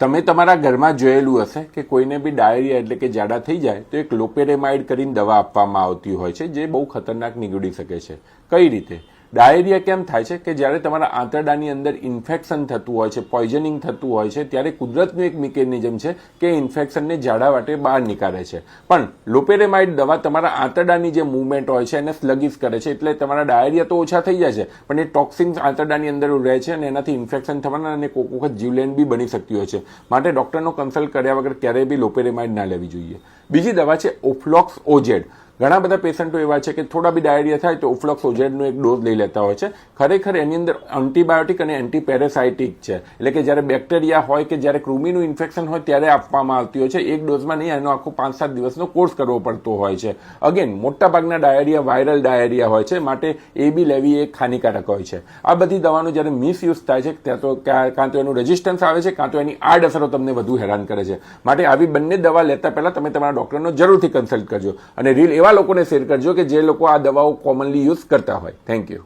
તમે તમારા ઘરમાં જોયેલું હશે કે કોઈને બી ડાયરિયા એટલે કે ઝાડા થઈ જાય તો એક લોપેરેમાઇડ કરીને દવા આપવામાં આવતી હોય છે જે બહુ ખતરનાક નીકળી શકે છે. કઈ રીતે? ડાયરિયા કેમ થાય છે કે જ્યારે તમારા આંતરડાની અંદર ઇન્ફેક્શન થતું હોય છે, પોઈઝનિંગ થતું હોય છે, ત્યારે કુદરતનું એક મિકેનિઝમ છે કે ઇન્ફેક્શનને ઝાડા વાટે બહાર નીકાળે છે. પણ લોપેરેમાઇડ દવા તમારા આંતરડાની જે મૂવમેન્ટ હોય છે એને સ્લગિશ કરે છે, એટલે તમારા ડાયરિયા તો ઓછા થઈ જાય છે પણ એ ટોક્સિન્સ આંતરડાની અંદર રહે છે અને એનાથી ઇન્ફેક્શન થવાના અને કોક વખત જીવલેણ બી બની શકતી હોય છે. માટે ડોક્ટરનો કન્સલ્ટ કર્યા વગર ક્યારેય બી લોપેરેમાઇડ ના લેવી જોઈએ. બીજી દવા છે ઓફ્લોક્સ ઓઝેડ. ઘણા બધા પેશન્ટો એવા છે કે થોડા બી ડાયરિયા થાય તો ઓફ્લોક્સ ઓઝેડનો એક ડોઝ લઈ લેતા હોય છે. ખરેખર એની અંદર એન્ટીબાયોટિક અને એન્ટીપેરેસાઇટિક છે, એટલે કે જ્યારે બેક્ટેરિયા હોય કે જ્યારે કૃમિનું ઇન્ફેક્શન હોય ત્યારે આપવામાં આવતી હોય છે. એક ડોઝમાં નહીં, એનો આખો 5-7 દિવસનો કોર્સ કરવો પડતો હોય છે. અગેન મોટાભાગના ડાયરિયા વાયરલ ડાયરિયા હોય છે, માટે એ બી લેવી એક હાનિકારક હોય છે. આ બધી દવાનો જ્યારે મિસયુઝ થાય છે ત્યાં તો કાં તો એનું રેઝિસ્ટન્સ આવે છે, કાં તો એની આડઅસરો તમને વધુ હેરાન કરે છે. માટે આવી બંને દવા લેતા પહેલા તમે તમારા ડોક્ટરનો જરૂરથી કન્સલ્ટ કરજો અને રીલ એવા લોકોને શેર કરજો કે જે લોકો આ દવાઓ કોમનલી યુઝ કરતા હોય. Thank you.